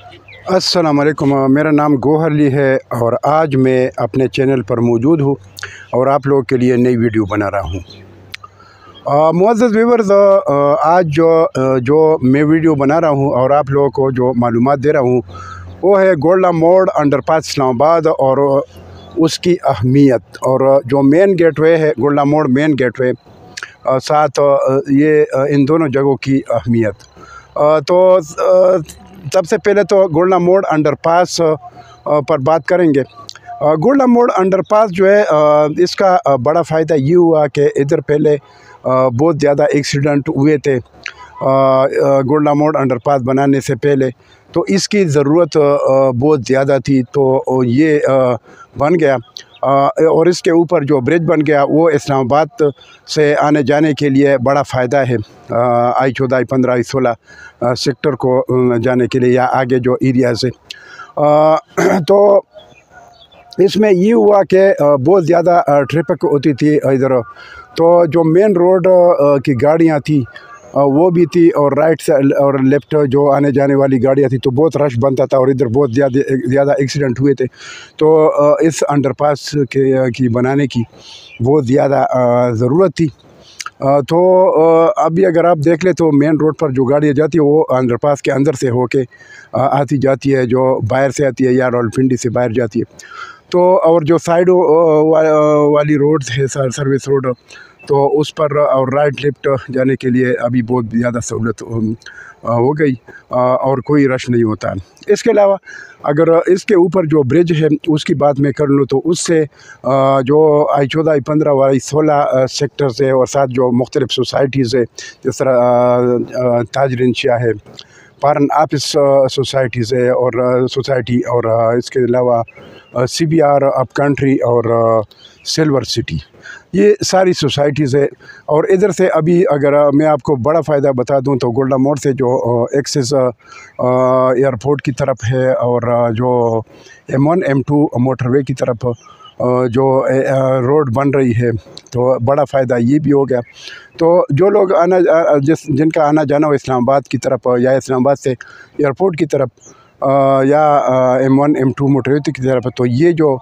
अस्सलाम वालेकुम। मेरा नाम गोहर अली है और आज मैं अपने चैनल पर मौजूद हूँ और आप लोगों के लिए नई वीडियो बना रहा हूँ। मुअज़्ज़ज़ व्यूअर्स, आज जो मैं वीडियो बना रहा हूँ और आप लोगों को जो मालूमात दे रहा हूँ वो है गोल्डा मोड़ अंडरपास इस्लामाबाद और उसकी अहमियत, और जो मेन गेटवे है गोल्डा मोड़ मेन गेटवे, साथ ये इन दोनों जगहों की अहमियत। सबसे पहले तो गोल्डा मोड़ अंडरपास पर बात करेंगे। गोल्डा मोड़ अंडरपास जो है, इसका बड़ा फ़ायदा ये हुआ कि इधर पहले बहुत ज़्यादा एक्सीडेंट हुए थे गोल्डा मोड़ अंडरपास बनाने से पहले, तो इसकी ज़रूरत बहुत ज़्यादा थी, तो ये बन गया। और इसके ऊपर जो ब्रिज बन गया वो इस्लामाबाद से आने जाने के लिए बड़ा फ़ायदा है, I-14, I-15, I-16 सेक्टर को जाने के लिए या आगे जो एरिया से। तो इसमें ये हुआ कि बहुत ज़्यादा ट्रैफिक होती थी इधर, तो जो मेन रोड की गाड़ियाँ थी वो भी थी, और राइट से और लेफ़्ट जो आने जाने वाली गाड़ियाँ थी, तो बहुत रश बनता था और इधर बहुत ज़्यादा एक्सीडेंट हुए थे। तो इस अंडरपास की बनाने की बहुत ज़्यादा ज़रूरत थी। तो अभी अगर आप देख ले तो मेन रोड पर जो गाड़ियाँ जाती है वो अंडरपास के अंदर से होके आती जाती है, जो बाहर से आती है या रावलपिंडी से बाहर जाती है। तो और जो साइडों वाली रोड्स है, सर्विस रोड, तो उस पर और राइट लेफ्ट जाने के लिए अभी बहुत ज़्यादा सहूलत हो गई और कोई रश नहीं होता। इसके अलावा अगर इसके ऊपर जो ब्रिज है उसकी बात मैं कर लूँ तो उससे जो I-14, I-15 और I-16 सेक्टर से और साथ जो मुख्तलिफ सोसाइटीज़ है, जिस तरह ताजरीन शाह है, पारन आपिस सोसाइटीज़ है और सोसाइटी, और इसके अलावा CBR अप कंट्री और सिल्वर सिटी, ये सारी सोसाइटीज़ है। और इधर से अभी अगर मैं आपको बड़ा फ़ायदा बता दूं तो गोल्डा मोड़ से जो एक्सेस एयरपोर्ट की तरफ है और जो M1 M2 मोटरवे की तरफ जो रोड बन रही है, तो बड़ा फ़ायदा ये भी हो गया। तो जो लोग जिनका आना जाना हो इस्लामाबाद की तरफ या इस्लामाबाद से एयरपोर्ट की तरफ या M1 M2 मोटरवे की तरफ, तो ये जो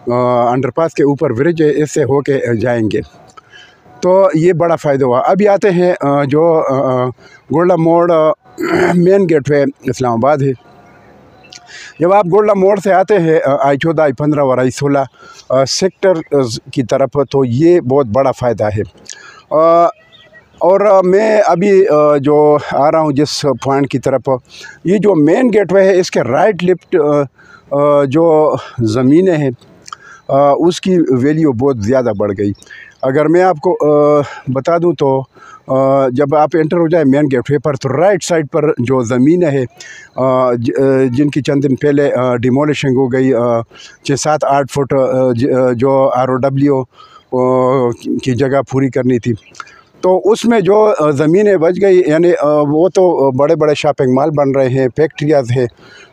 अंडरपास के ऊपर ब्रिज है इससे होके जाएंगे, तो ये बड़ा फ़ायदा हुआ। अभी आते हैं जो गोल्डा मोड़ मेन गेटवे इस्लामाबाद है। जब आप गोल्डा मोड़ से आते हैं I-14, I-15 और I-16 सेक्टर की तरफ, तो ये बहुत बड़ा फ़ायदा है। और मैं अभी जो आ रहा हूँ जिस पॉइंट की तरफ, ये जो मेन गेटवे है इसके राइट लेफ्ट जो ज़मीनें हैं उसकी वैल्यू बहुत ज़्यादा बढ़ गई। अगर मैं आपको बता दूं तो जब आप एंटर हो जाए मेन गेटवे पर, तो राइट साइड पर जो ज़मीनें है जिनकी चंद दिन पहले डिमोलिशिंग हो गई, 6-7-8 फुट जो ROW की जगह पूरी करनी थी, तो उसमें जो ज़मीनें बच गई, यानी वो तो बड़े बड़े शॉपिंग मॉल बन रहे हैं, फैक्ट्रियाज़ हैं,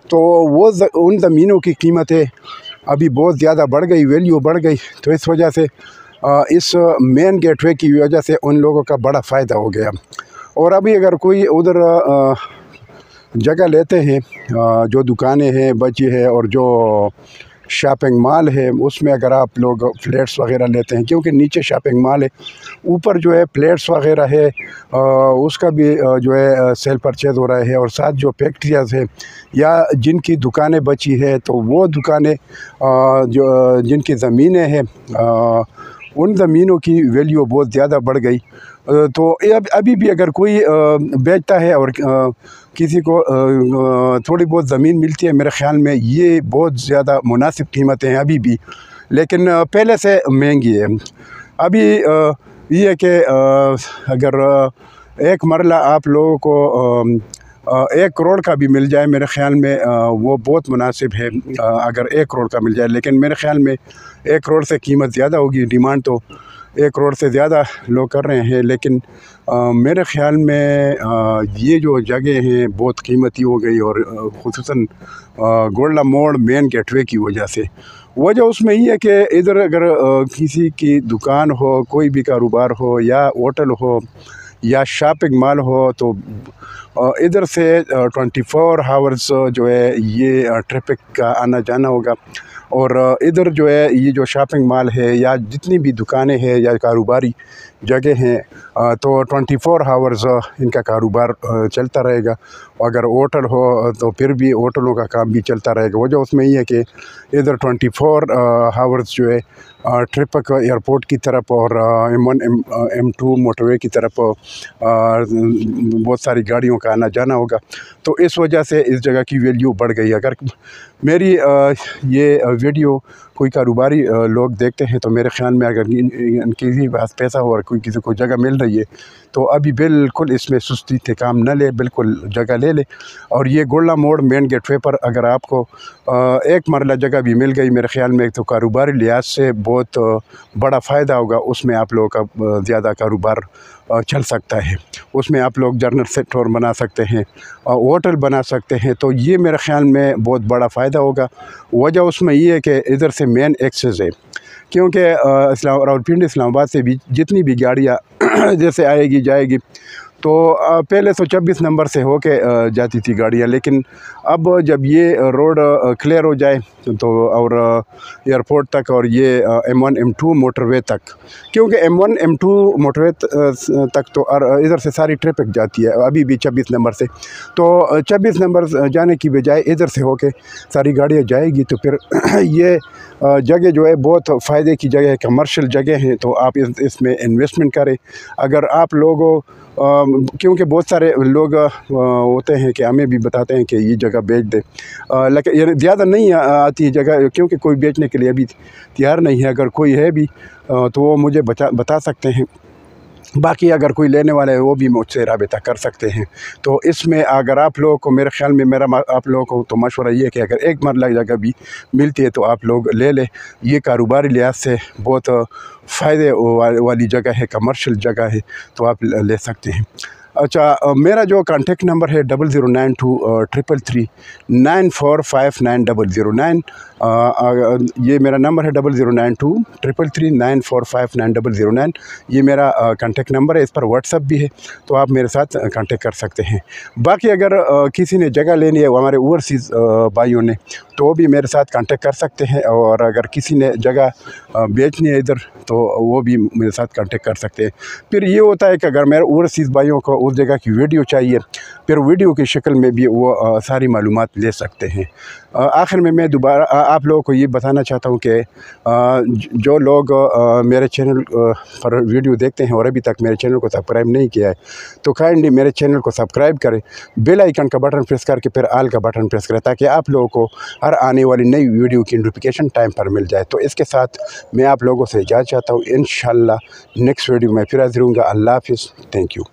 तो वो उन ज़मीनों की कीमतें अभी बहुत ज़्यादा बढ़ गई, वैल्यू बढ़ गई। तो इस वजह से इस मेन गेटवे की वजह से उन लोगों का बड़ा फ़ायदा हो गया। और अभी अगर कोई उधर जगह लेते हैं, जो दुकानें हैं बची है और जो शॉपिंग मॉल है, उसमें अगर आप लोग फ्लैट्स वगैरह लेते हैं, क्योंकि नीचे शॉपिंग मॉल है, ऊपर जो है फ्लैट्स वगैरह है, उसका भी जो है सेल परचेज़ हो रहा है। और साथ जो फैक्ट्रियाज़ है या जिनकी दुकानें बची है, तो वो दुकानें जो जिनकी ज़मीनें हैं, उन ज़मीनों की वैल्यू बहुत ज़्यादा बढ़ गई। तो अभी भी अगर कोई बेचता है और किसी को थोड़ी बहुत ज़मीन मिलती है, मेरे ख़्याल में ये बहुत ज़्यादा मुनासिब कीमतें हैं अभी भी, लेकिन पहले से महंगी है। अभी ये है कि अगर एक मरला आप लोगों को 1 करोड़ का भी मिल जाए, मेरे ख़्याल में वो बहुत मुनासिब है अगर 1 करोड़ का मिल जाए। लेकिन मेरे ख़्याल में 1 करोड़ से कीमत ज़्यादा होगी, डिमांड तो 1 करोड़ से ज़्यादा लोग कर रहे हैं, लेकिन मेरे ख़्याल में ये जो जगह हैं बहुत कीमती हो गई, और ख़ुसूसन गोल्डा मोड़ मेन गेटवे की वजह से। वजह उसमें ये है कि इधर अगर किसी की दुकान हो, कोई भी कारोबार हो, या होटल हो या शॉपिंग मॉल हो, तो ادھر سے 24 آورز جو ہے یہ ٹریفک کا آنا جانا ہوگا، اور ادھر جو ہے یہ جو شاپنگ مال ہے یا جتنی بھی دکانیں ہیں یا کاروباری جگہ ہیں تو 24 آورز ان کا کاروبار چلتا رہے گا۔ اگر ہوٹل ہو تو پھر بھی ہوٹلوں کا کام بھی چلتا رہے گا۔ وجہ اس میں یہ ہے کہ ادھر 24 آورز جو ہے ٹرپک ایئرپورٹ کی طرف اور M1 M2 موٹر وے کی طرف بہت ساری گاڑیوں کا آنا جانا ہوگا، تو اس وجہ سے اس جگہ کی ویلیو بڑھ گئی۔ اگر میری یہ ویڈیو کوئی کاروباری لوگ دیکھتے ہیں تو میرے خیال میں اگر کسی پاس پیسہ ہو اور کوئی کسی کو جگہ مل رہی ہے تو ابھی بالکل اس میں سستی سے کام نہ لے، بالکل جگہ لے لے۔ اور یہ گولڈا موڑ مین گیٹ وے پر اگر آپ کو ایک مرلہ جگہ بھی مل گئی میرے خیال میں تو کاروباری لحاظ سے بہت بڑا فائدہ ہوگا، اس میں آپ لوگوں کا زیادہ کاروبار چل سکتا ہے، اس میں آپ لوگ جنرل اسٹور بنا سکتے ہیں، ہوٹل بنا سکتے ہیں، تو یہ میرے خیال میں بہت بڑا فائدہ ہوگا۔ وجہ اس میں یہ ہے کہ ادھر سے مین ایکسس ہے، کیونکہ راولپنڈی اسلام آباد سے بھی جتنی بھی گاڑیاں جیسے آئے گی جائے گی تو پہلے تو 26 نمبر سے ہو کے جاتی تھی گاڑیاں، لیکن اب جب یہ روڈ کلیئر ہو جائے تو اور ایئرپورٹ تک اور یہ M1 M2 موٹر وے تک، کیونکہ M1 M2 موٹر وے تک تو ادھر سے ساری ٹریفک جاتی ہے ابھی بھی 26 نمبر سے، تو 26 نمبر جانے کی بجائے ادھر سے ہو کے ساری گاڑیاں جائے گی تو پھر یہ جگہ جو ہے بہت فائدے کی جگہ ہے، کمرشل جگہ ہیں، تو آپ اس میں انویسٹمنٹ کریں۔ اگر آپ لوگوں کیونکہ بہت سارے لوگ ہوتے ہیں کہ ہمیں بھی بتاتے ہیں کہ یہ جگہ بیچ دیں، لیکن یہ زیادہ نہیں آتی جگہ، کیونکہ کوئی بیچنے کے لیے ابھی تیار نہیں ہے۔ اگر کوئی ہے بھی تو وہ مجھے بتا سکتے ہیں، باقی اگر کوئی لینے والا ہے وہ بھی مجھ سے رابطہ کر سکتے ہیں۔ تو اس میں اگر آپ لوگوں کو میرے خیال میں آپ لوگوں کو تو مشورہ یہ ہے کہ اگر ایک مرلہ جگہ بھی ملتی ہے تو آپ لوگ لے لیں، یہ کاروباری لحاظ سے بہت فائدے والی جگہ ہے، کمرشل جگہ ہے، تو آپ لے سکتے ہیں۔ اچھا، میرا جو کانٹیکٹ نمبر ہے 00923339459009، یہ میرا نمبر ہے 00923339459009، یہ میرا کانٹیکٹ نمبر ہے، اس پر واٹس ایپ بھی ہے، تو آپ میرے ساتھ کانٹیکٹ کر سکتے ہیں۔ باقی اگر کسی نے جگہ لینی ہے ہمارے اوورسیز بھائیوں نے تو وہ بھی میرے ساتھ کانٹیکٹ کر سکتے ہیں، اور اگر کسی نے جگہ بیچنی ہے ادھر تو وہ بھی میرے ساتھ کانٹیکٹ کر سکتے ہیں۔ پھر یہ ہوتا ہے کہ اگر میرے اوورسیز بھائیوں کو اس جگہ کی ویڈیو چاہیے، پھر ویڈیو کی شکل میں بھی وہ ساری معلومات لے سکتے ہیں۔ آخر میں دوبارہ آپ لوگوں کو یہ بتانا چاہتا ہوں کہ جو لوگ میرے چینل پر ویڈیو دیکھتے ہیں اور ابھی تک میرے چینل کو سبسکرائب نہیں کیا ہے تو کائنڈلی میرے چینل کو سبسکرائب کریں، بیل آئیکن کا بٹن پریس کر کے پھر آل کا بٹن پریس کریں، تاکہ آپ لوگوں کو ہر آنے والی نئی ویڈیو کی نوٹیفیکیشن ٹائم پر مل جائے۔ تو اس کے ساتھ میں آپ لوگوں سے اجازت چاہتا ہوں، انشاءاللہ نیکسٹ ویڈیو میں پھر حاضر ہوں گا۔ اللہ حافظ، تھینک یو۔